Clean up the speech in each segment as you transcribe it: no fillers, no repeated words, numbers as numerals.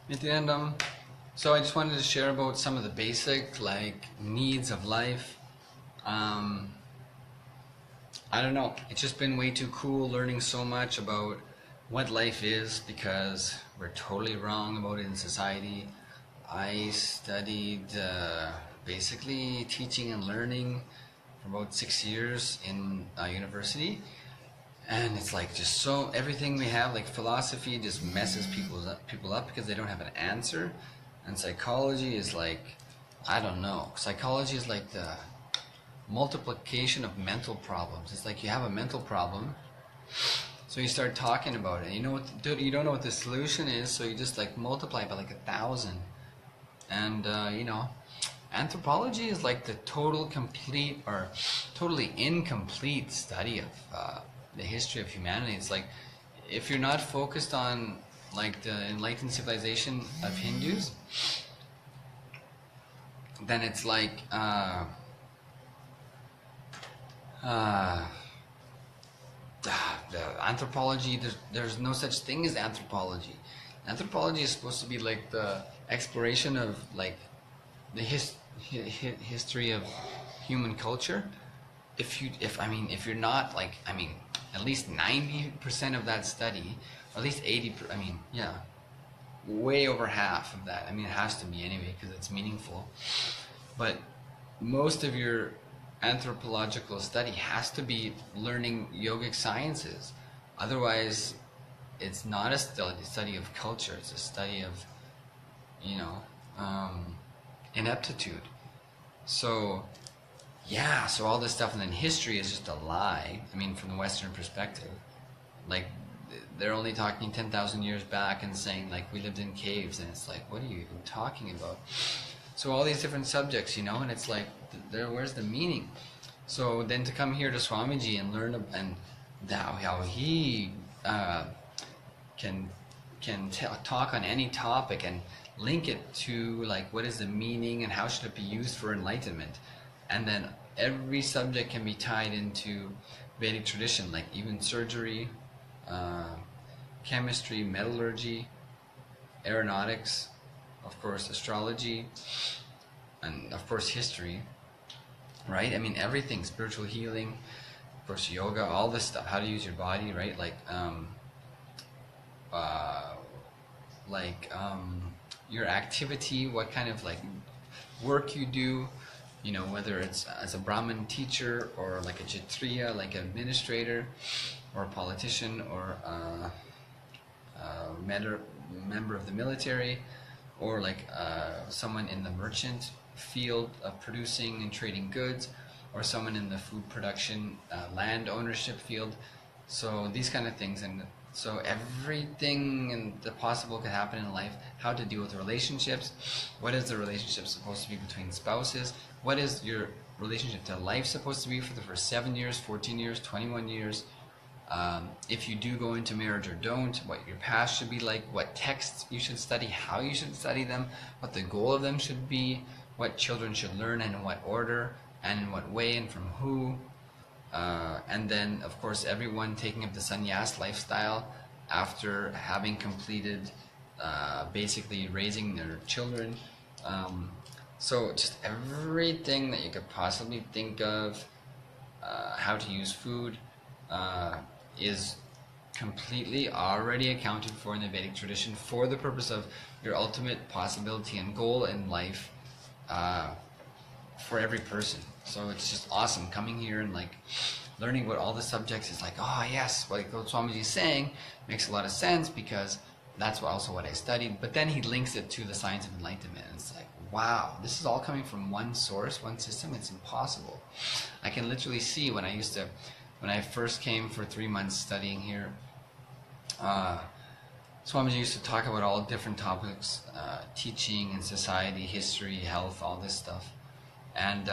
At the end, so I just wanted to share about some of the basic like needs of life. Um, I don't know. It's just been way too cool learning so much about what life is because we're totally wrong about it in society. I studied basically teaching and learning for about 6 years in university, and it's like just so everything we have like philosophy just messes people up because they don't have an answer, and psychology is like I don't know. Psychology is like the multiplication of mental problems. It's like you have a mental problem, so you start talking about it. You don't know what the solution is, so you just like multiply by like 1,000. And anthropology is like the total complete or totally incomplete study of the history of humanity. It's like if you're not focused on like the enlightened civilization of Hindus, then it's like uh, the anthropology. There's no such thing as anthropology. Anthropology is supposed to be like the exploration of like the history of human culture. If you're not like at least 90% of that study, or at least 80. Yeah, way over half of that. It has to be anyway because it's meaningful. But most of your anthropological study has to be learning yogic sciences. Otherwise, it's not a study of culture. It's a study of, you know, ineptitude. So, yeah. So all this stuff, and then history is just a lie. From the Western perspective, like they're only talking 10,000 years back and saying like we lived in caves, and it's like, what are you even talking about? So all these different subjects, and it's like, where's the meaning? So then to come here to Swamiji and learn and how he can talk on any topic and link it to like what is the meaning and how should it be used for enlightenment, and then every subject can be tied into Vedic tradition, like even surgery, chemistry, metallurgy, aeronautics, of course astrology, and of course history, right? Everything, spiritual healing, of course yoga, all this stuff, how to use your body, right? Your activity, what kind of like work you do, whether it's as a Brahmin teacher or like a Kshatriya, like an administrator or a politician or member of the military, or like someone in the merchant field of producing and trading goods, or someone in the food production, land ownership field. So these kind of things, and so everything and the possible could happen in life. How to deal with relationships. What is the relationship supposed to be between spouses? What is your relationship to life supposed to be for the first 7 years, 14 years, 21 years? If you do go into marriage or don't, what your past should be like, what texts you should study, how you should study them, what the goal of them should be, what children should learn and in what order and in what way and from who. And then, of course, everyone taking up the sannyas lifestyle after having completed basically raising their children. So just everything that you could possibly think of, how to use food, is completely already accounted for in the Vedic tradition for the purpose of your ultimate possibility and goal in life, for every person. So it's just awesome coming here and like learning what all the subjects is like. Oh yes, what Swamiji is saying makes a lot of sense because that's also what I studied. But then he links it to the science of enlightenment, and it's like, wow, this is all coming from one source, one system. It's impossible. I can literally see when I first came for 3 months studying here, Swamiji used to talk about all different topics, teaching and society, history, health, all this stuff. And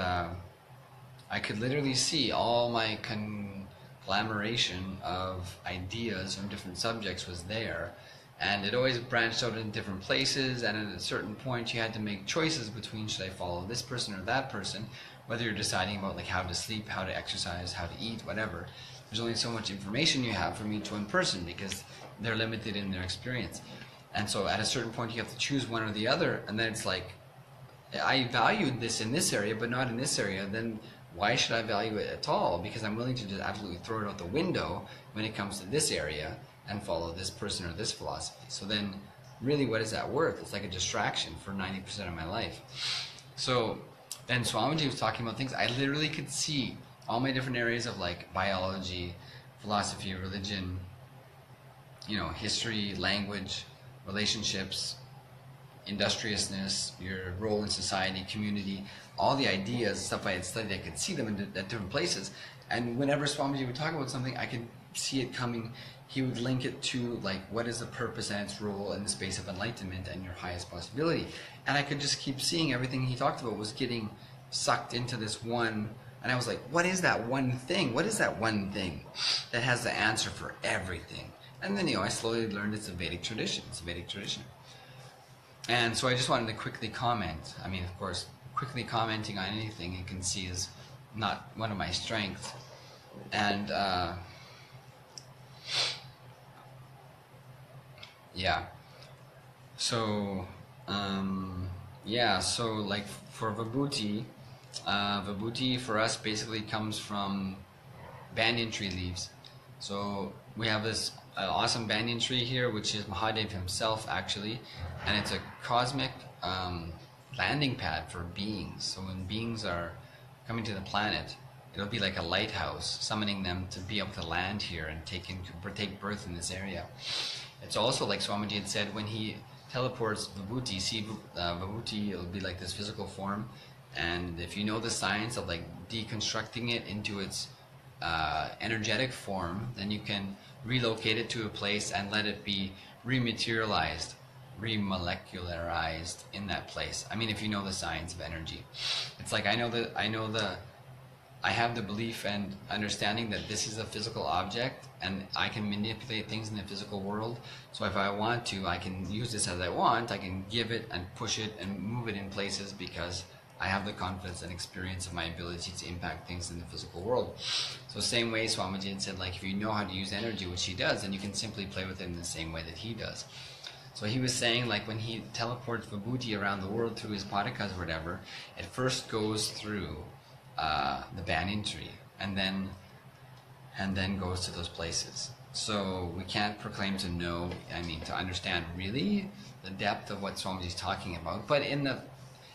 I could literally see all my conglomeration of ideas from different subjects was there. And it always branched out in different places, and at a certain point you had to make choices between should I follow this person or that person, whether you're deciding about like how to sleep, how to exercise, how to eat, whatever. There's only so much information you have from each one person because they're limited in their experience. And so at a certain point, you have to choose one or the other, and then it's like, I valued this in this area, but not in this area. Then why should I value it at all? Because I'm willing to just absolutely throw it out the window when it comes to this area and follow this person or this philosophy. So then, really, what is that worth? It's like a distraction for 90% of my life. So then Swamiji was talking about things. I literally could see all my different areas of like biology, philosophy, religion, history, language, relationships, industriousness, your role in society, community, all the ideas, stuff I had studied, I could see them at different places. And whenever Swamiji would talk about something, I could see it coming. He would link it to like, what is the purpose and its role in the space of enlightenment and your highest possibility. And I could just keep seeing everything he talked about was getting sucked into this one. And I was like, what is that one thing? What is that one thing that has the answer for everything? And then, I slowly learned it's a Vedic tradition. It's a Vedic tradition. And so I just wanted to quickly comment. I mean, of course, quickly commenting on anything you can see is not one of my strengths. And, yeah. So, so like for Vibhuti, Vibhuti for us basically comes from banyan tree leaves. So we have this awesome banyan tree here, which is Mahadev himself actually, and it's a cosmic landing pad for beings. So when beings are coming to the planet, it'll be like a lighthouse, summoning them to be able to land here and take birth in this area. It's also like Swamiji had said, when he teleports Vibhuti, Vibhuti, it'll be like this physical form, and if you know the science of like deconstructing it into its energetic form, then you can relocate it to a place and let it be rematerialized, remolecularized in that place. I mean, if you know the science of energy, it's like I have the belief and understanding that this is a physical object and I can manipulate things in the physical world. So if I want to, I can use this as I want. I can give it and push it and move it in places because I have the confidence and experience of my ability to impact things in the physical world. So same way Swamiji had said, like, if you know how to use energy, which he does, then you can simply play with it in the same way that he does. So he was saying, like, when he teleports Vibhuti around the world through his patakas or whatever, it first goes through the banyan tree and then goes to those places. So we can't proclaim to know, to understand really the depth of what Swamiji's talking about, but in the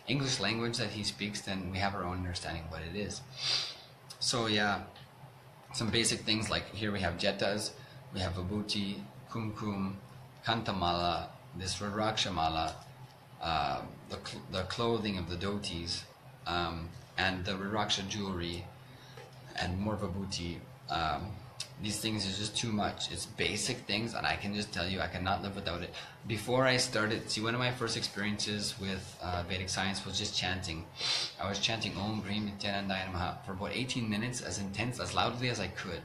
English language that he speaks, then we have our own understanding of what it is. So yeah, some basic things like here we have jettas, we have Vibhuti, Kumkum, Kantamala, this Rudrakshamala, the clothing of the dhotis, and the Rudraksha jewelry, and more Vibhuti. These things is just too much. It's basic things, and I can just tell you I cannot live without it. Before I started, one of my first experiences with Vedic science was just chanting. I was chanting Om Grim Nityanandaya Namaha for about 18 minutes, as intense, as loudly as I could.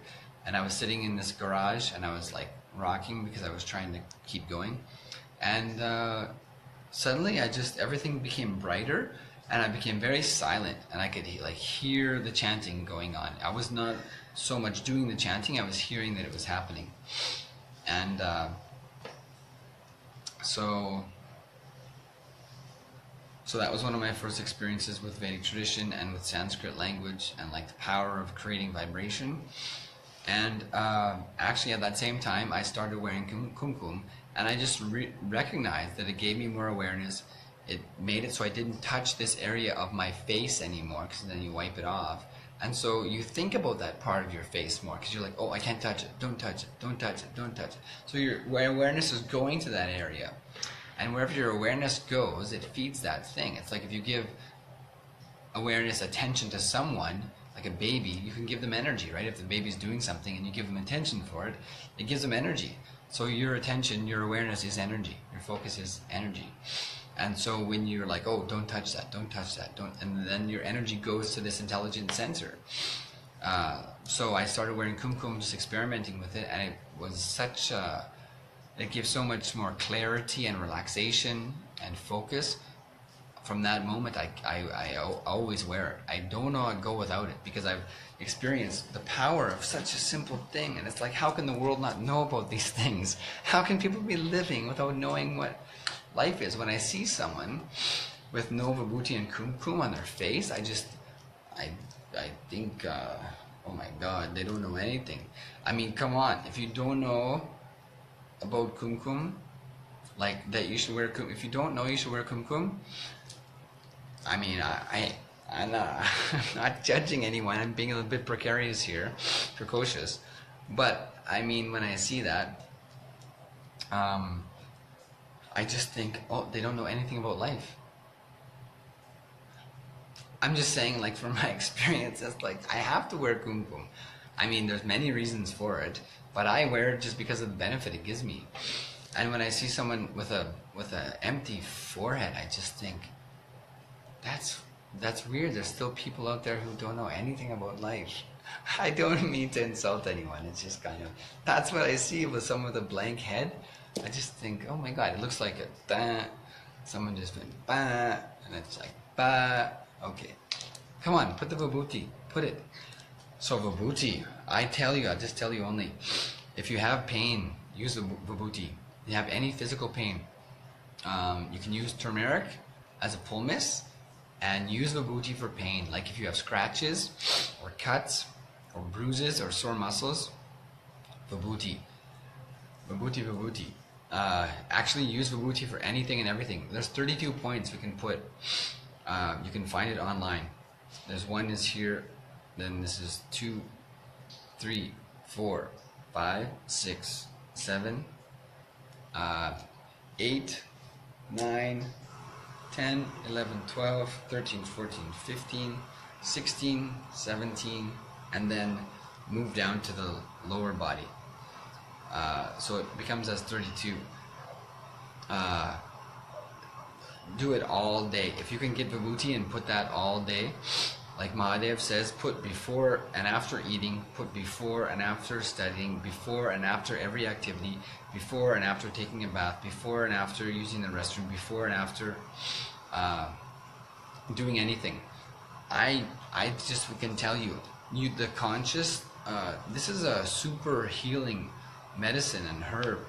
And I was sitting in this garage, and I was like rocking because I was trying to keep going. And suddenly, everything became brighter, and I became very silent, and I could hear the chanting going on. I was not so much doing the chanting, I was hearing that it was happening. And so that was one of my first experiences with Vedic tradition and with Sanskrit language and like the power of creating vibration. And actually at that same time I started wearing kumkum, and I just recognized that it gave me more awareness. It made it so I didn't touch this area of my face anymore, because then you wipe it off. And so you think about that part of your face more, because you're like, oh, I can't touch it, don't touch it, don't touch it, don't touch it. So your awareness is going to that area. And wherever your awareness goes, it feeds that thing. It's like if you give awareness, attention to someone, like a baby, you can give them energy, right? If the baby's doing something and you give them attention for it, it gives them energy. So your attention, your awareness is energy. Your focus is energy. And so when you're like, oh, don't touch that, and then your energy goes to this intelligent sensor. So I started wearing kumkum, just experimenting with it, and it was it gives so much more clarity and relaxation and focus from that moment, I always wear it. I do not go without it because I've experienced the power of such a simple thing. And it's like, how can the world not know about these things? How can people be living without knowing what life is? When I see someone with no vibhuti and kumkum on their face, I think, oh my God, they don't know anything. I mean, come on, if you don't know about kumkum, like that you should wear kumkum, if you don't know you should wear kumkum, I mean, I'm not judging anyone. I'm being a little bit precarious here, precocious. But I mean, when I see that, I just think, oh, they don't know anything about life. I'm just saying, like, from my experience, it's like I have to wear kumkum. I mean, there's many reasons for it, but I wear it just because of the benefit it gives me. And when I see someone with a empty forehead, I just think, that's weird. There's still people out there who don't know anything about life. I don't mean to insult anyone. It's just kind of, that's what I see with someone with a blank head. I just think, oh my God, it looks like a da. Someone just went ba, and it's like ba. Okay, come on, put the vibhuti, put it. So vibhuti, I'll just tell you only, if you have pain, use the vibhuti. If you have any physical pain, you can use turmeric as a poultice and use vibhuti for pain. Like if you have scratches or cuts or bruises or sore muscles, vibhuti. Actually use vibhuti for anything and everything. There's 32 points we can put. You can find it online. There's one is here, then this is 2, 3, 4, 5, 6, 7, 8, 9, 10, 11, 12, 13, 14, 15, 16, 17, and then move down to the lower body. So it becomes as 32. Do it all day. If you can get vibhuti and put that all day, like Mahadev says, put before and after eating, put before and after studying, before and after every activity, before and after taking a bath, before and after using the restroom, before and after doing anything. I just can tell you, the conscious, this is a super healing medicine and herb,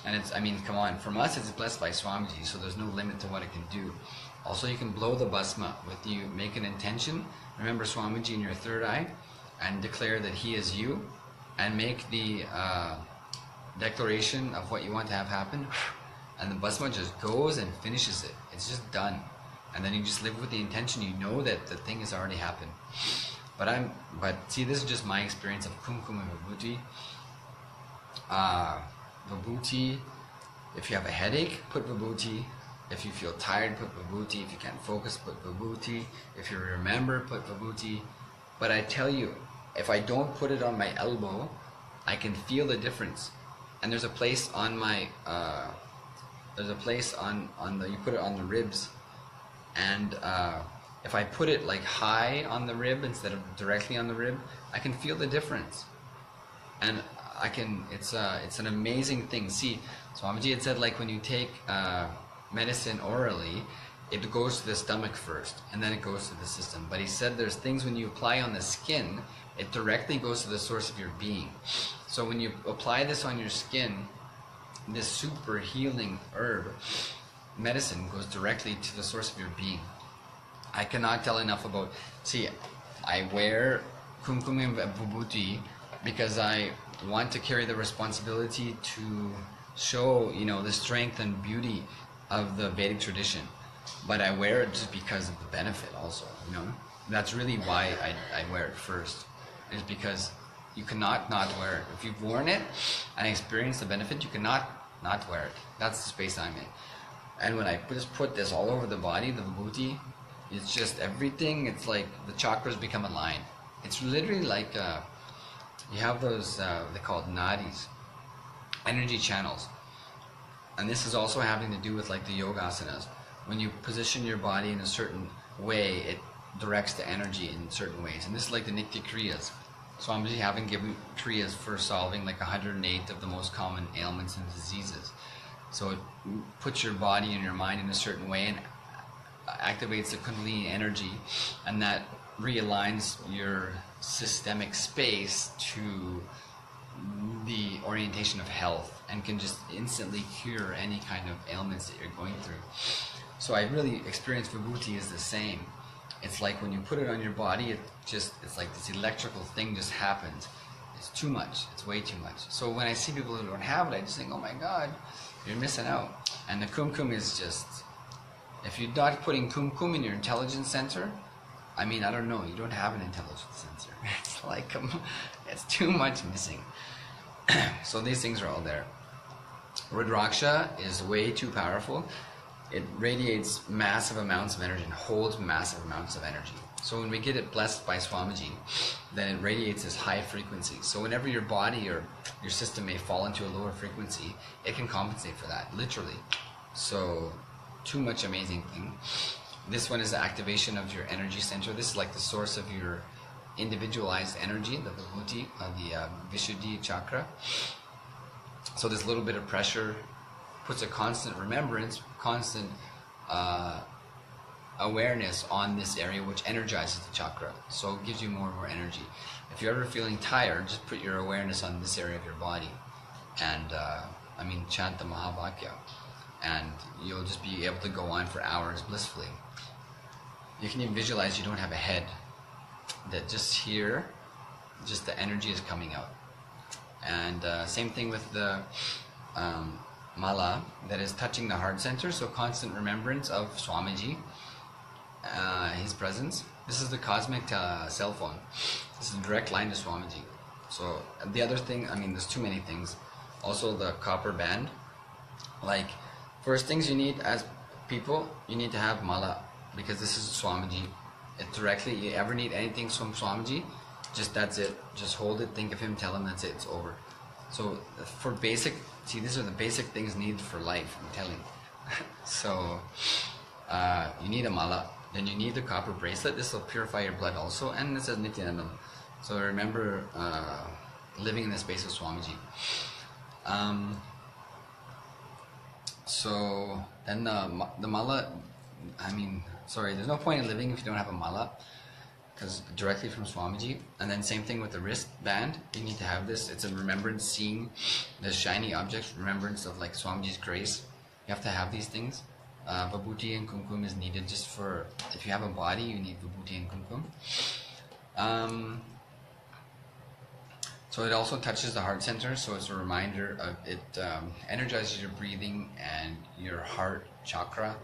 and it's, I mean, come on, from us it's blessed by Swamiji, so there's no limit to what it can do. Also, you can blow the bhasma with you, make an intention, remember Swamiji in your third eye, and declare that he is you, and make the declaration of what you want to have happen, and the bhasma just goes and finishes it. It's just done, and then you just live with the intention. You know that the thing has already happened. But see, this is just my experience of kumkum and vibhuti. Vibhuti, if you have a headache, put vibhuti. If you feel tired, put vibhuti. If you can't focus, put vibhuti. If you remember, put vibhuti. But I tell you, if I don't put it on my elbow, I can feel the difference. And there's a place on my, you put it on the ribs, and if I put it like high on the rib instead of directly on the rib, I can feel the difference. And it's an amazing thing. See, Swamiji had said, like, when you take medicine orally, it goes to the stomach first, and then it goes to the system. But he said there's things when you apply on the skin, it directly goes to the source of your being. So when you apply this on your skin, this super healing herb, medicine, goes directly to the source of your being. I cannot tell enough about, see, I wear kumkum and vibhuti because I want to carry the responsibility to show, the strength and beauty of the Vedic tradition. But I wear it just because of the benefit also, That's really why I wear it first, is because you cannot not wear it. If you've worn it and experienced the benefit, you cannot not wear it. That's the space I'm in. And when I just put this all over the body, the vibhuti, it's just everything, it's like the chakras become aligned. It's literally like, you have those, they're called nadis, energy channels. And this is also having to do with like the yoga asanas. When you position your body in a certain way, it directs the energy in certain ways. And this is like the Nitya Kriyas. Swamiji having given Kriyas for solving like 108 of the most common ailments and diseases. So it puts your body and your mind in a certain way, and activates the Kundalini energy, and that realigns your systemic space to the orientation of health, and can just instantly cure any kind of ailments that you're going through. So I really experienced Vibhuti is the same. It's like when you put it on your body, it's like this electrical thing just happens. It's too much. It's way too much. So when I see people who don't have it, I just think, oh my God, you're missing out. And the kumkum is just, if you're not putting kumkum in your intelligence center, I mean, I don't know, you don't have an intelligence center. It's like, it's too much missing. So these things are all there. Rudraksha is way too powerful. It radiates massive amounts of energy and holds massive amounts of energy. So when we get it blessed by Swamiji, then it radiates this high frequency. So whenever your body or your system may fall into a lower frequency, it can compensate for that, literally. So too much amazing thing. This one is the activation of your energy center. This is like the source of your individualized energy, the Vibhuti, the Vishuddhi chakra. So this little bit of pressure puts a constant remembrance, constant awareness on this area, which energizes the chakra. So it gives you more and more energy. If you're ever feeling tired, just put your awareness on this area of your body, and chant the Mahavakya, and you'll just be able to go on for hours blissfully. You can even visualize you don't have a head, that just here, just the energy is coming out. And same thing with the mala that is touching the heart center, so constant remembrance of Swamiji, his presence. This is the cosmic cell phone. This is a direct line to Swamiji. So the other thing, there's too many things. Also the copper band. Like, first things you need as people, you need to have mala, because this is Swamiji. It directly, you ever need anything from Swamiji, just that's it. Just hold it, think of him, tell him, that's it, it's over. So for basic, these are the basic things needed for life, I'm telling you. So you need a mala, then you need the copper bracelet. This will purify your blood also, and this is Nityanandam. So remember living in the space of Swamiji. So then the mala, there's no point in living if you don't have a mala, because directly from Swamiji. And then same thing with the wristband. You need to have this. It's a remembrance, seeing the shiny objects, remembrance of like Swamiji's grace. You have to have these things. Vibhuti and kumkum is needed just for, if you have a body, you need Vibhuti and kumkum. So it also touches the heart center, so it's a reminder of it, energizes your breathing and your heart chakra.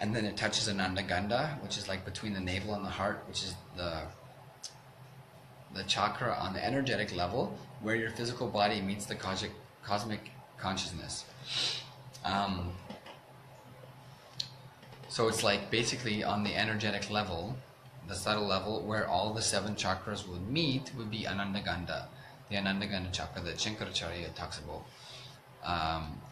And then it touches Ananda Gandha, which is like between the navel and the heart, which is the chakra on the energetic level, where your physical body meets the cosmic consciousness. So it's like basically on the energetic level, the subtle level, where all the 7 chakras would meet would be Ananda Gandha, the Ananda Gandha chakra that Shankaracharya talks about.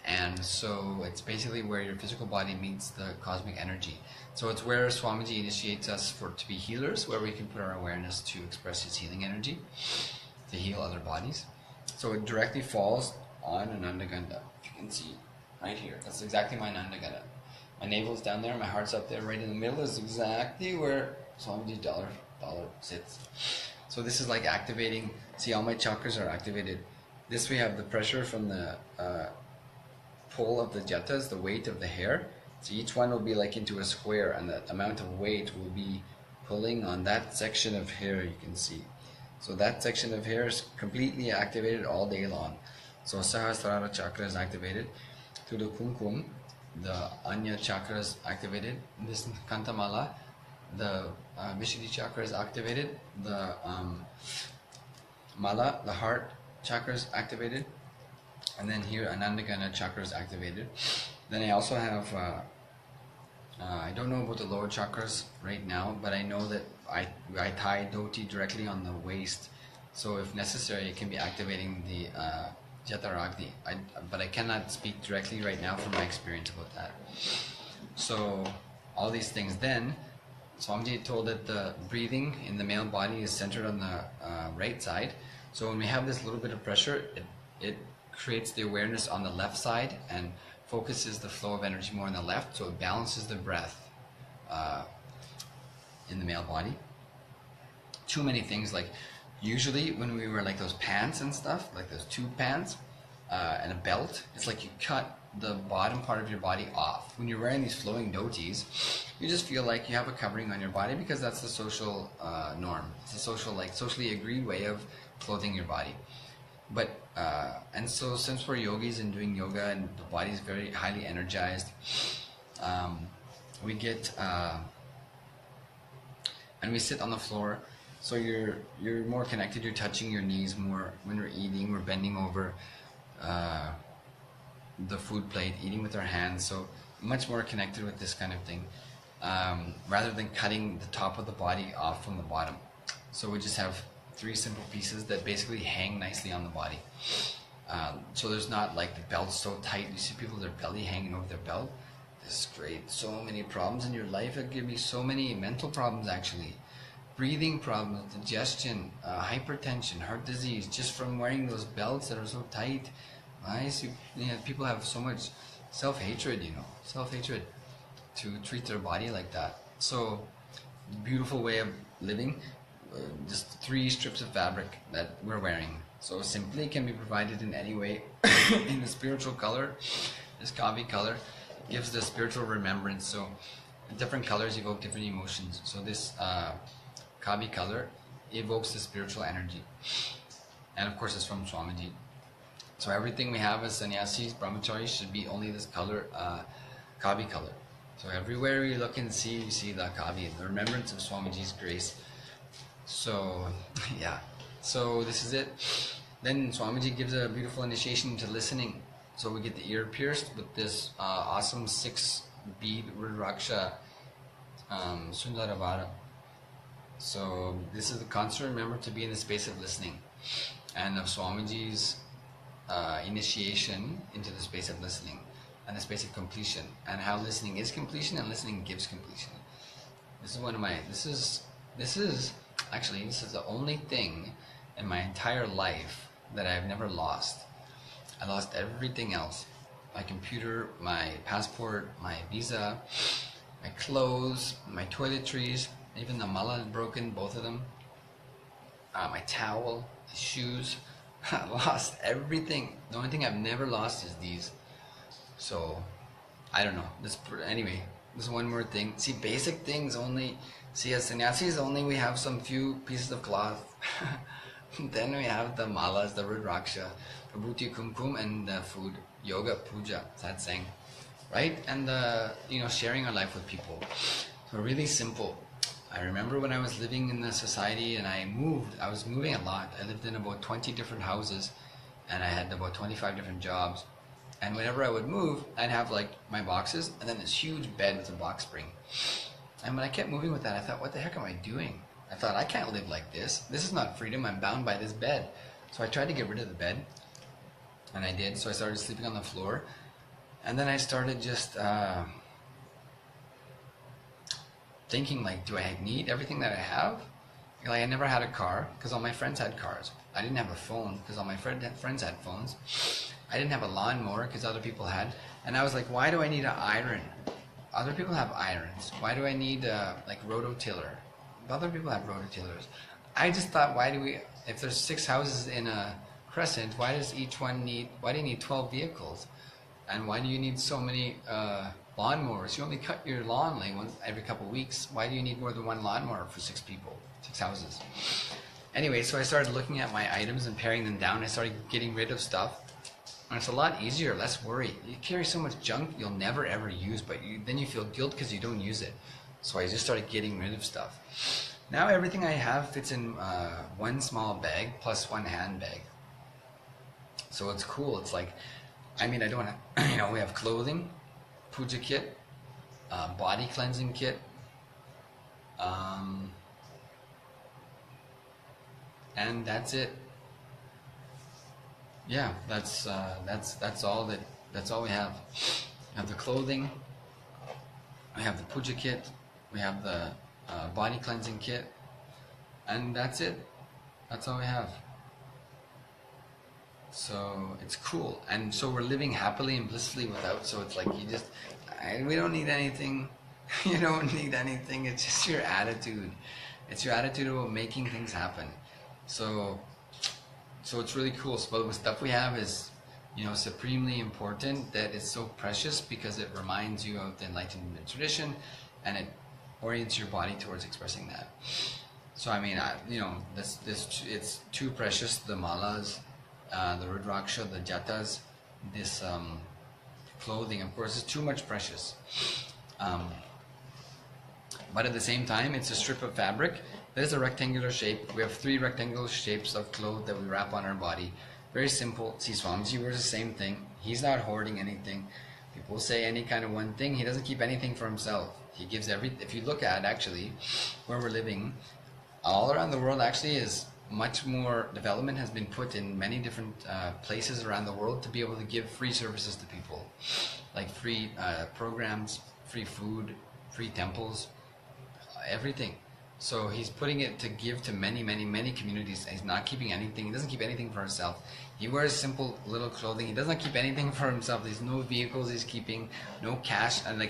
And so it's basically where your physical body meets the cosmic energy. So it's where Swamiji initiates us to be healers, where we can put our awareness to express his healing energy, to heal other bodies. So it directly falls on Ananda Gandha. If you can see right here, that's exactly my Ananda Gandha. My navel is down there, my heart's up there, right in the middle is exactly where Swamiji's dollar sits. So this is like activating, see, all my chakras are activated. This we have the pressure from the pull of the jatas, the weight of the hair. So each one will be like into a square, and the amount of weight will be pulling on that section of hair, you can see. So that section of hair is completely activated all day long. So Sahasrara chakra is activated. Through the kumkum, the Anya chakra is activated. This Kantamala, the Vishuddhi chakra is activated. The Mala, the heart chakra is activated. And then here Ananda Gandha chakra is activated. Then I also have, I don't know about the lower chakras right now, but I know that I tie dhoti directly on the waist. So if necessary, it can be activating the Jataragni. But I cannot speak directly right now from my experience about that. So all these things then, Swamiji told that the breathing in the male body is centered on the right side. So when we have this little bit of pressure, it creates the awareness on the left side and focuses the flow of energy more on the left, so it balances the breath. in the male body. Too many things. Like usually when we wear like those pants and stuff, like those tube pants and a belt, it's like you cut the bottom part of your body off. When you're wearing these flowing dhotis, you just feel like you have a covering on your body because that's the social norm. It's a social, like socially agreed way of clothing your body. But and so since we're yogis and doing yoga and the body is very highly energized, we get and we sit on the floor. So you're more connected. You're touching your knees more when we're eating. We're bending over the food plate, eating with our hands. So much more connected with this kind of thing, rather than cutting the top of the body off from the bottom. So we just have 3 simple pieces that basically hang nicely on the body. So there's not like the belt's so tight. You see people, their belly hanging over their belt. This creates so many problems in your life. It gives me so many mental problems actually. Breathing problems, digestion, hypertension, heart disease, just from wearing those belts that are so tight. I see, people have so much self-hatred, self-hatred to treat their body like that. So, beautiful way of living, just 3 strips of fabric that we're wearing. So simply can be provided in any way. In the spiritual color, this kavi color gives the spiritual remembrance. So different colors evoke different emotions. So this kavi color evokes the spiritual energy. And of course it's from Swamiji. So everything we have as sannyasis, brahmacharis should be only this color, kavi color. So everywhere you look and see, you see the kavi, the remembrance of Swamiji's grace. So yeah, so this is it. Then Swamiji gives a beautiful initiation to listening. So we get the ear pierced with this awesome 6-bead Rudraksha Sundaravara. So this is the constant remember to be in the space of listening, and of Swamiji's initiation into the space of listening and the space of completion, and how listening is completion and listening gives completion. This is one of my, this is the only thing in my entire life that I've never lost. I lost everything else. My computer, my passport, my visa, my clothes, my toiletries, even the mala is broken, both of them. My towel, my shoes. I lost everything. The only thing I've never lost is these. So, I don't know. Anyway, this is one more thing. See, basic things only. See, as sannyasis, only we have some few pieces of cloth. Then we have the malas, the rudraksha, vibhuti, kumkum, and the food, yoga, puja, satsang, right? And sharing our life with people. So really simple. I remember when I was living in the society and I was moving a lot. I lived in about 20 different houses and I had about 25 different jobs. And whenever I would move, I'd have like my boxes and then this huge bed with a box spring. And when I kept moving with that, I thought, what the heck am I doing? I thought, I can't live like this. This is not freedom. I'm bound by this bed. So I tried to get rid of the bed. And I did. So I started sleeping on the floor. And then I started just thinking, like, do I need everything that I have? Like, I never had a car because all my friends had cars. I didn't have a phone because all my friends had phones. I didn't have a lawnmower because other people had. And I was like, why do I need an iron? Other people have irons. Why do I need like rototiller? Other people have rototillers. I just thought, if there's 6 houses in a crescent, why do you need 12 vehicles? And why do you need so many lawnmowers? You only cut your lawn like once every couple of weeks. Why do you need more than 1 lawnmower for 6 people, 6 houses? Anyway, so I started looking at my items and paring them down. I started getting rid of stuff. And it's a lot easier, less worry. You carry so much junk you'll never ever use, but then you feel guilt because you don't use it. So I just started getting rid of stuff. Now everything I have fits in 1 small bag plus 1 handbag. So it's cool. It's like, I don't want to, we have clothing, puja kit, body cleansing kit, and that's it. Yeah, that's all we have. We have the clothing, we have the puja kit, we have the body cleansing kit, and that's it. That's all we have. So it's cool, and so we're living happily and blissfully without. So it's like we don't need anything. You don't need anything. It's just your attitude. It's your attitude about making things happen. So, so it's really cool. So the stuff we have is, supremely important. That it's so precious because it reminds you of the Enlightenment tradition, and it orients your body towards expressing that. So I mean, this it's too precious. The malas, the rudraksha, the jatas, this clothing, of course, is too much precious. But at the same time, it's a strip of fabric that is a rectangular shape. We have 3 rectangular shapes of cloth that we wrap on our body. Very simple. See, Swamiji wears the same thing. He's not hoarding anything. People say any kind of one thing. He doesn't keep anything for himself. He gives if you look at actually where we're living, all around the world actually is much more development has been put in many different places around the world to be able to give free services to people, like free programs, free food, free temples, everything. So he's putting it to give to many, many, many communities. He's not keeping anything. He doesn't keep anything for himself. He wears simple little clothing. He doesn't keep anything for himself. There's no vehicles he's keeping, no cash, and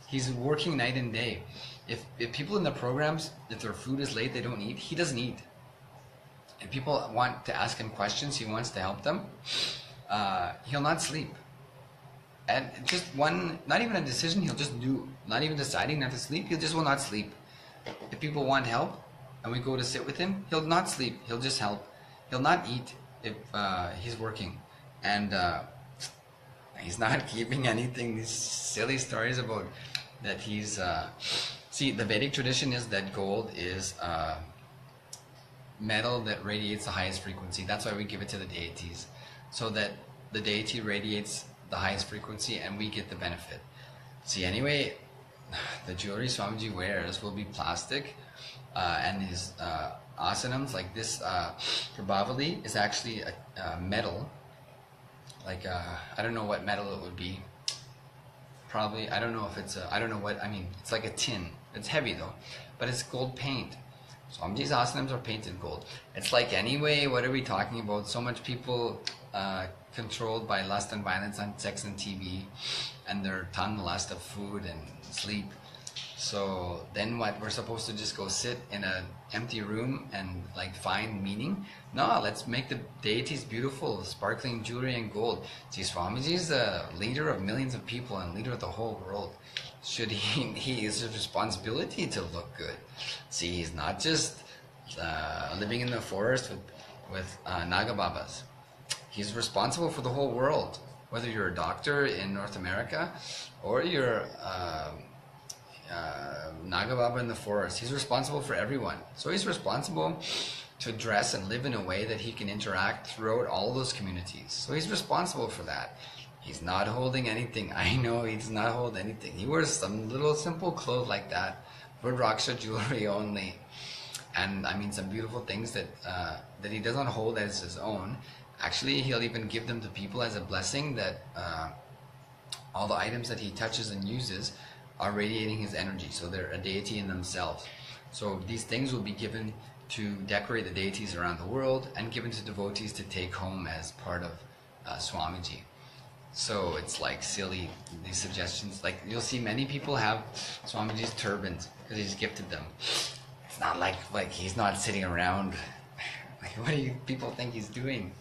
he's working night and day. If people in the programs, if their food is late, they don't eat, he doesn't eat. If people want to ask him questions, he wants to help them, he'll not sleep. And just not even a decision, he'll just do. Not even deciding not to sleep, he just will not sleep. If people want help and we go to sit with him, he'll not sleep, he'll just help. He'll not eat if he's working. And he's not keeping anything. These silly stories about that he's... see, the Vedic tradition is that gold is metal that radiates the highest frequency. That's why we give it to the deities, so that the deity radiates the highest frequency and we get the benefit. See, anyway, the jewelry Swamiji wears will be plastic, and his asanams, like this Prabhavali, is actually a metal. Like, I don't know what metal it would be. Probably, I don't know if it's I don't know what, I mean, it's like a tin. It's heavy though, but it's gold paint. Swamiji's asanams are painted gold. It's like, anyway, what are we talking about? So much people controlled by lust and violence on sex and TV, and their tongue lust of food and sleep. So then what? We're supposed to just go sit in an empty room and like find meaning? No, let's make the deities beautiful, sparkling jewelry and gold. See, Swamiji is the leader of millions of people and leader of the whole world. Should he is his responsibility to look good. See, he's not just living in the forest with Naga Babas. He's responsible for the whole world. Whether you're a doctor in North America or you're Naga Baba in the forest, he's responsible for everyone. So he's responsible to dress and live in a way that he can interact throughout all those communities. So he's responsible for that. He's not holding anything. I know he does not hold anything. He wears some little simple clothes like that, Rudraksha jewelry only, and I mean some beautiful things that he doesn't hold as his own. Actually, he'll even give them to people as a blessing, that all the items that he touches and uses are radiating his energy, so they're a deity in themselves. So these things will be given to decorate the deities around the world and given to devotees to take home as part of Swamiji. So it's like silly, these suggestions. Like, you'll see many people have Swamiji's turbans because he's gifted them. It's not like he's not sitting around. Like, what do you people think he's doing?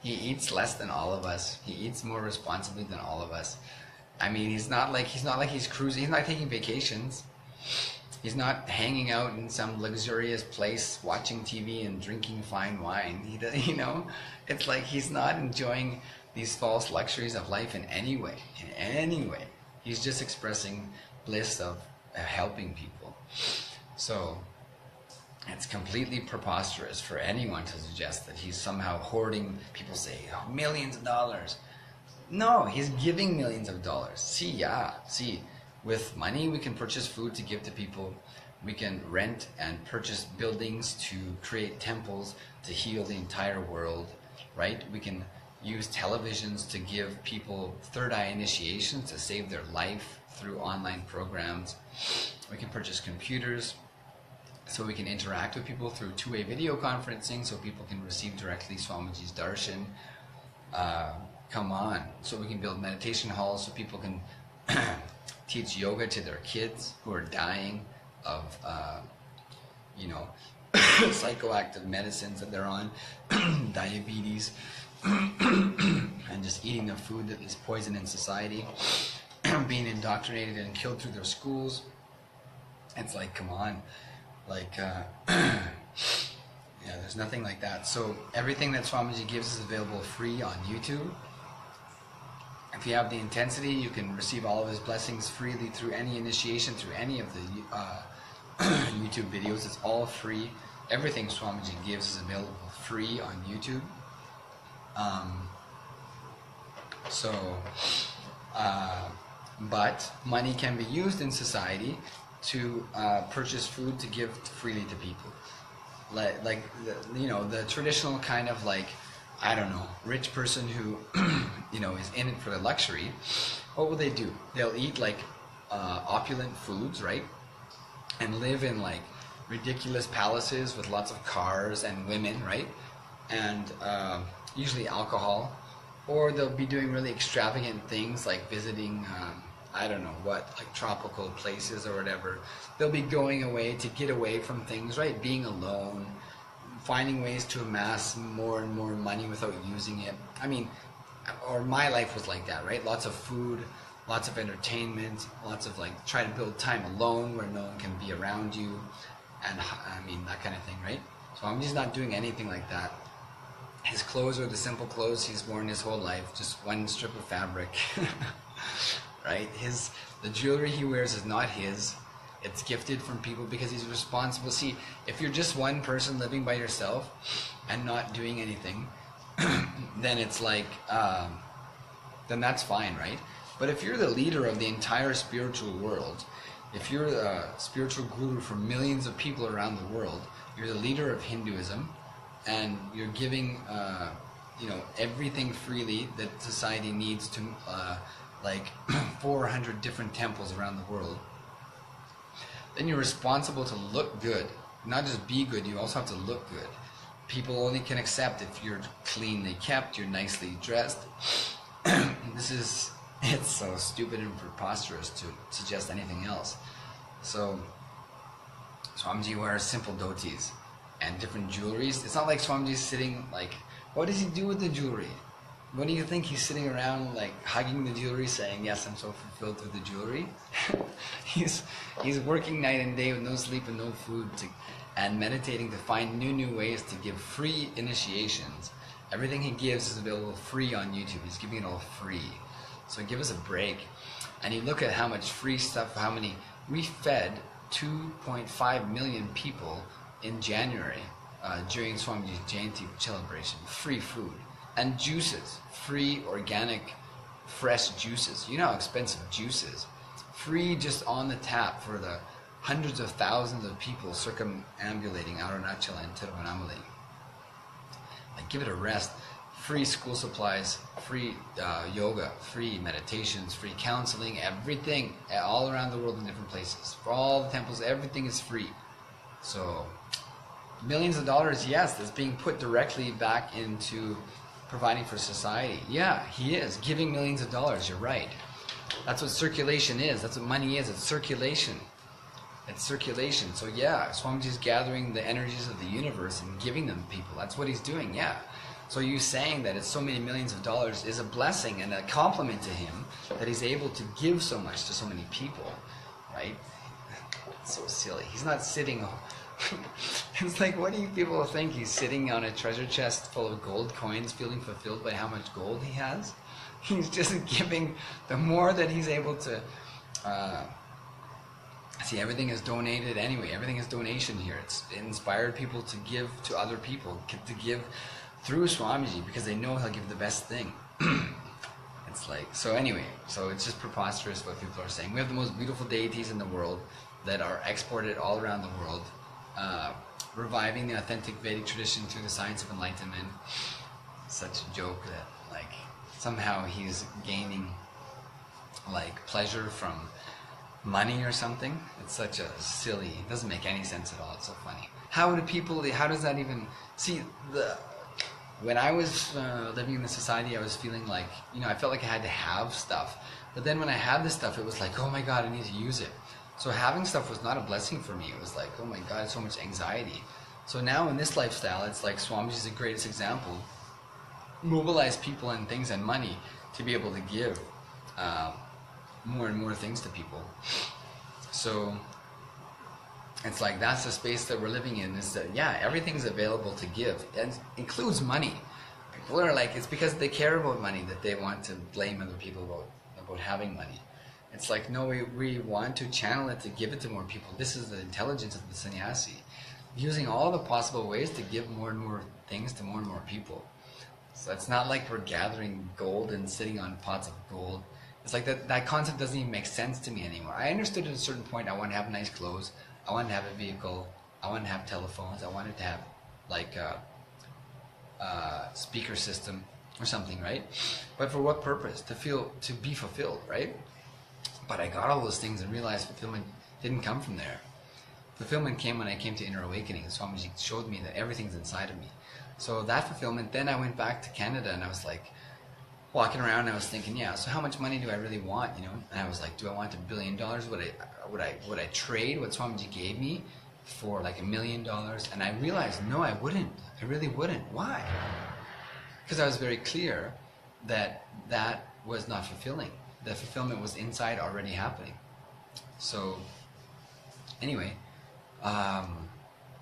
He eats less than all of us. He eats more responsibly than all of us. I mean, he's not like he's cruising. He's not taking vacations. He's not hanging out in some luxurious place watching TV and drinking fine wine. He does, it's like he's not enjoying these false luxuries of life in any way. In any way, he's just expressing bliss of helping people. So it's completely preposterous for anyone to suggest that he's somehow hoarding. People say, oh, millions of dollars. No, he's giving millions of dollars. See, with money we can purchase food to give to people. We can rent and purchase buildings to create temples to heal the entire world, right? We can use televisions to give people third eye initiations to save their life through online programs. We can purchase computers so we can interact with people through two-way video conferencing, so people can receive directly Swamiji's darshan. Come on. So we can build meditation halls so people can teach yoga to their kids who are dying of, psychoactive medicines that they're on, diabetes, and just eating the food that is poison in society, being indoctrinated and killed through their schools. It's like, come on, like, yeah, there's nothing like that. So everything that Swamiji gives is available free on YouTube. If you have the intensity, you can receive all of his blessings freely through any initiation, through any of the YouTube videos. It's all free. Everything Swamiji gives is available free on YouTube. But money can be used in society to purchase food to give freely to people. Like the traditional kind of like, I don't know, rich person who is in it for the luxury. What will they do? They'll eat like opulent foods, right? And live in like ridiculous palaces with lots of cars and women, right? And usually alcohol. Or they'll be doing really extravagant things like visiting I don't know what, like tropical places or whatever. They'll be going away to get away from things, right? Being alone, finding ways to amass more and more money without using it. I mean, or my life was like that, right? Lots of food, lots of entertainment, lots of like trying to build time alone where no one can be around you, and I mean that kind of thing, right? So I'm just not doing anything like that. His clothes are the simple clothes he's worn his whole life, just one strip of fabric, right? The jewelry he wears is not his. It's gifted from people because he's responsible. See, if you're just one person living by yourself and not doing anything, then it's like, then that's fine, right? But if you're the leader of the entire spiritual world, if you're a spiritual guru for millions of people around the world, you're the leader of Hinduism, and you're giving, everything freely that society needs to, like 400 different temples around the world, then you're responsible to look good. Not just be good, you also have to look good. People only can accept if you're cleanly kept, you're nicely dressed. It's so stupid and preposterous to suggest anything else. So Swamiji wears simple dhotis and different jewelries. It's not like Swamiji's sitting like, what does he do with the jewelry? What do you think he's sitting around like hugging the jewelry saying, yes, I'm so fulfilled through the jewelry? He's working night and day with no sleep and no food and meditating to find new ways to give free initiations. Everything he gives is available free on YouTube. He's giving it all free. So give us a break. And you look at how much free stuff, we fed 2.5 million people in January during Swamiji's Jayanti celebration. Free food. And juices, free organic, fresh juices. You know how expensive juice is. Free just on the tap for the hundreds of thousands of people circumambulating Arunachala and Tiruvannamalai. Like, give it a rest. Free school supplies, free yoga, free meditations, free counseling, everything, all around the world in different places. For all the temples, everything is free. So, millions of dollars, yes, that's being put directly back into providing for society. Yeah, he is giving millions of dollars. You're right. That's what circulation is. That's what money is. It's circulation. It's circulation. So yeah, Swamiji's gathering the energies of the universe and giving them to people. That's what he's doing. Yeah. So you saying that it's so many millions of dollars is a blessing and a compliment to him that he's able to give so much to so many people, right? It's so silly. He's not sitting. It's like, what do you people think? He's sitting on a treasure chest full of gold coins, feeling fulfilled by how much gold he has? He's just giving. The more that he's able to see, everything is donated anyway. Everything is donation here. It's inspired people to give to other people, to give through Swamiji, because they know he'll give the best thing. It's like, so anyway, so it's just preposterous what people are saying. We have the most beautiful deities in the world that are exported all around the world. Reviving the authentic Vedic tradition through the science of enlightenment. Such a joke that like somehow he's gaining like pleasure from money or something. It's such a silly, it doesn't make any sense at all. It's so funny. How does that even see? When I was living in the society, I was feeling like, I felt like I had to have stuff But then when I had this stuff, it was like, oh my God, I need to use it. So having stuff was not a blessing for me. It was like, oh my God, so much anxiety. So now in this lifestyle, it's like Swamiji is the greatest example. Mobilize people and things and money to be able to give more and more things to people. So it's like that's the space that we're living in, is that, yeah, everything's available to give. It includes money. People are like, it's because they care about money that they want to blame other people about having money. It's like, no, we want to channel it to give it to more people. This is the intelligence of the sannyasi, using all the possible ways to give more and more things to more and more people. So it's not like we're gathering gold and sitting on pots of gold. It's like that concept doesn't even make sense to me anymore. I understood at a certain point I want to have nice clothes, I want to have a vehicle, I want to have telephones, I wanted to have like a speaker system or something, right? But for what purpose? To be fulfilled, right? But I got all those things and realized fulfillment didn't come from there. Fulfillment came when I came to Inner Awakening. Swamiji showed me that everything's inside of me. So that fulfillment, then I went back to Canada and I was like, walking around and I was thinking, yeah, so how much money do I really want, you know? And I was like, do I want $1 billion? Would I trade what Swamiji gave me for like $1 million? And I realized, no, I wouldn't. I really wouldn't. Why? Because I was very clear that that was not fulfilling. The fulfillment was inside already happening. So anyway,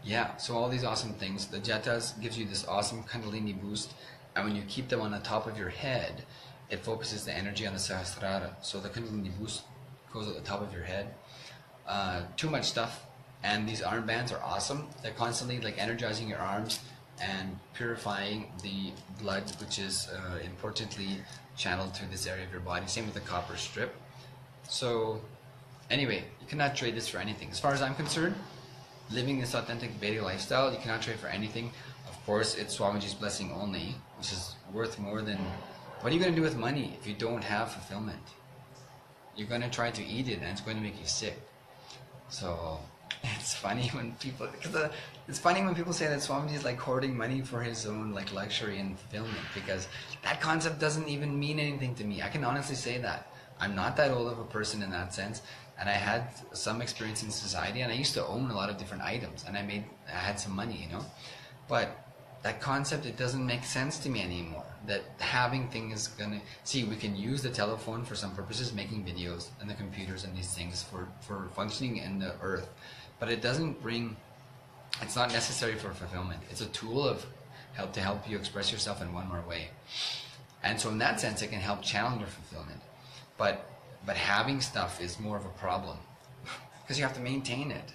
yeah, so all these awesome things. The Jatas gives you this awesome Kundalini boost, and when you keep them on the top of your head, it focuses the energy on the Sahasrara. So the Kundalini boost goes at the top of your head. Too much stuff, and these armbands are awesome. They're constantly like energizing your arms and purifying the blood, which is importantly channeled through this area of your body. Same with the copper strip. So anyway, you cannot trade this for anything. As far as I'm concerned, living this authentic Vedic lifestyle, you cannot trade for anything. Of course, it's Swamiji's blessing only, which is worth more than... What are you going to do with money if you don't have fulfillment? You're going to try to eat it and it's going to make you sick. So it's funny when people... It's funny when people say that Swamiji is like hoarding money for his own like luxury and fulfillment, because that concept doesn't even mean anything to me. I can honestly say that. I'm not that old of a person in that sense, and I had some experience in society, and I used to own a lot of different items, and I had some money, you know. But that concept, it doesn't make sense to me anymore. That having things is gonna... See, we can use the telephone for some purposes, making videos, and the computers and these things for functioning in the earth. But it doesn't bring... It's not necessary for fulfillment. It's a tool of to help you express yourself in one more way. And so in that sense, it can help channel your fulfillment. But having stuff is more of a problem because you have to maintain it.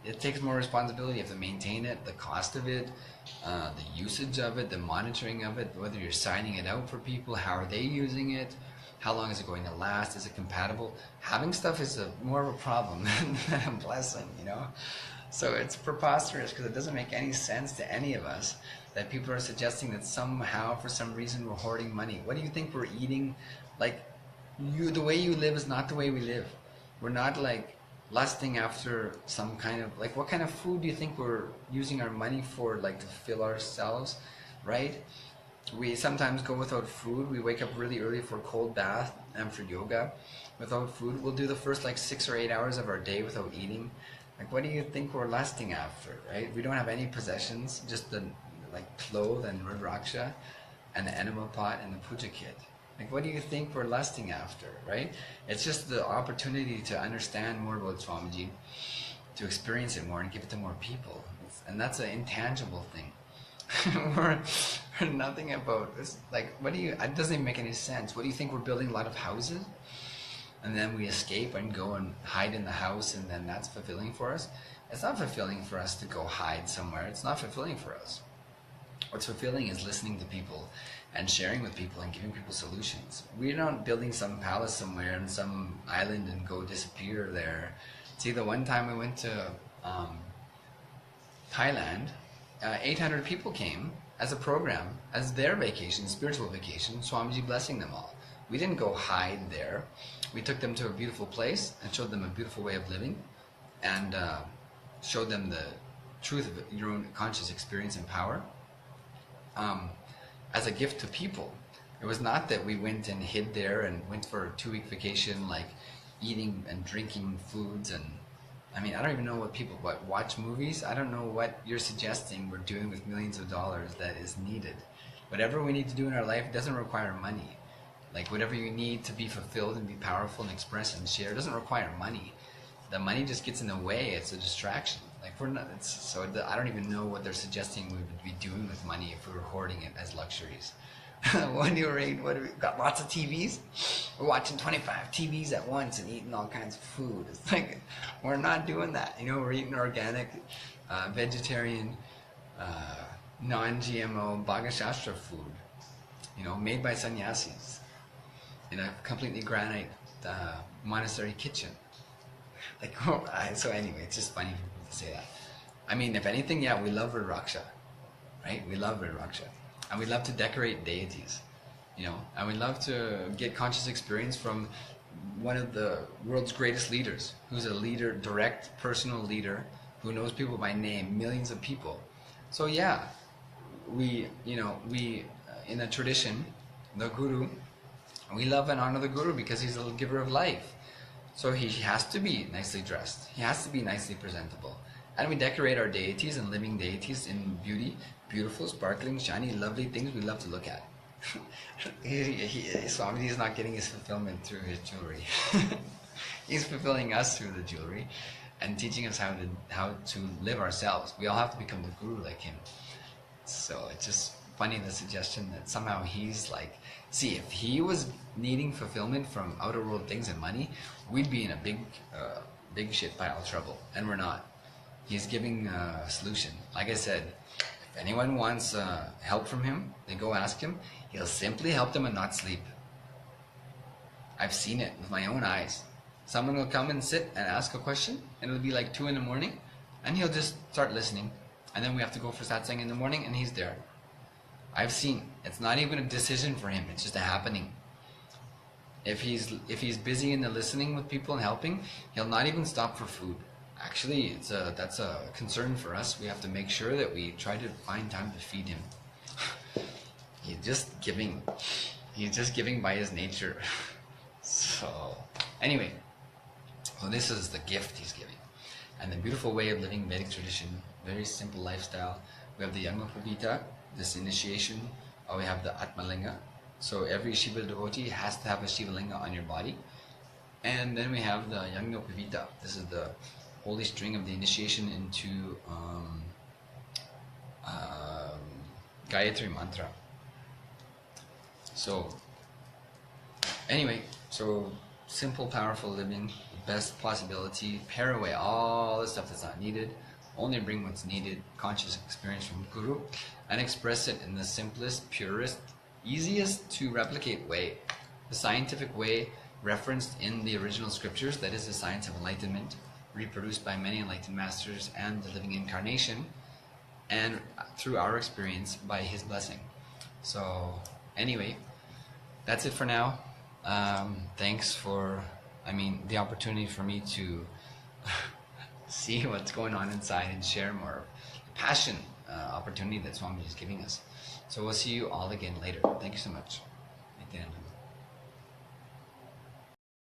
It takes more responsibility. You have to maintain it, the cost of it, the usage of it, the monitoring of it, whether you're signing it out for people, how are they using it, how long is it going to last, is it compatible? Having stuff is more of a problem than a blessing, you know? So it's preposterous because it doesn't make any sense to any of us that people are suggesting that somehow, for some reason, we're hoarding money. What do you think we're eating? Like, the way you live is not the way we live. We're not like lusting after some kind of, like, what kind of food do you think we're using our money for, like to fill ourselves, right? We sometimes go without food. We wake up really early for a cold bath and for yoga without food. We'll do the first like 6 or 8 hours of our day without eating. Like, what do you think we're lusting after, right? We don't have any possessions, just the like clothes and rudraksha and the enema pot and the puja kit. Like, what do you think we're lusting after, right? It's just the opportunity to understand more about Swamiji, to experience it more and give it to more people. And that's an intangible thing. we're nothing about this. Like, it doesn't even make any sense. What do you think we're building a lot of houses? And then we escape and go and hide in the house, and then that's fulfilling for us? It's not fulfilling for us to go hide somewhere. It's not fulfilling for us. What's fulfilling is listening to people and sharing with people and giving people solutions. We're not building some palace somewhere on some island and go disappear there. See, the one time we went to Thailand, 800 people came as a program, as their vacation, spiritual vacation, Swamiji blessing them all. We didn't go hide there. We took them to a beautiful place and showed them a beautiful way of living and showed them the truth of your own conscious experience and power as a gift to people. It was not that we went and hid there and went for a 2-week vacation, like eating and drinking foods. And I mean, I don't even know what people watch movies. I don't know what you're suggesting we're doing with millions of dollars that is needed. Whatever we need to do in our life doesn't require money. Like whatever you need to be fulfilled and be powerful and express and share doesn't require money. The money just gets in the way. It's a distraction. Like we're not. I don't even know what they're suggesting we would be doing with money if we were hoarding it as luxuries. When you read, what we got lots of TVs. We're watching 25 TVs at once and eating all kinds of food. It's like we're not doing that. You know, we're eating organic, vegetarian, non-GMO Bhagashastra food. You know, made by sannyasis in a completely granite monastery kitchen. Like, so anyway, it's just funny for people to say that. I mean, if anything, yeah, we love Raksha, right? We love Raksha. And we love to decorate deities, you know, and we love to get conscious experience from one of the world's greatest leaders, who's a leader, direct personal leader, who knows people by name, millions of people. So yeah, we in a tradition, the Guru, we love and honor the Guru because he's the giver of life. So he has to be nicely dressed. He has to be nicely presentable. And we decorate our deities and living deities in beautiful, sparkling, shiny, lovely things we love to look at. Swamiji is not getting his fulfillment through his jewelry. He's fulfilling us through the jewelry and teaching us how to live ourselves. We all have to become the Guru like him. So it's just funny, the suggestion that somehow he's like, see, if he was needing fulfillment from outer world things and money, we'd be in a big shit pile of trouble, and we're not. He's giving a solution. Like I said, if anyone wants help from him, they go ask him. He'll simply help them and not sleep. I've seen it with my own eyes. Someone will come and sit and ask a question, and it'll be like 2 a.m, and he'll just start listening. And then we have to go for satsang in the morning, and he's there. I've seen. It's not even a decision for him. It's just a happening. If he's busy in the listening with people and helping, he'll not even stop for food. Actually, that's a concern for us. We have to make sure that we try to find time to feed him. He's just giving. He's just giving by his nature. So, anyway, so this is the gift he's giving. And the beautiful way of living Vedic tradition, very simple lifestyle. We have the Yagnopavita, this initiation, or we have the Atmalinga. So every Shiva devotee has to have a Shiva Linga on your body. And then we have the Yagnopavita. This is the holy string of the initiation into Gayatri Mantra. So, anyway, so simple, powerful living, best possibility, pare away all the stuff that's not needed, only bring what's needed, conscious experience from Guru, and express it in the simplest, purest, easiest to replicate way. The scientific way referenced in the original scriptures, that is the science of enlightenment, reproduced by many enlightened masters and the living incarnation, and through our experience by his blessing. So anyway, that's it for now. Thanks for, the opportunity for me to see what's going on inside and share more passion, opportunity that Swami is giving us. So we'll see you all again later. Thank you so much.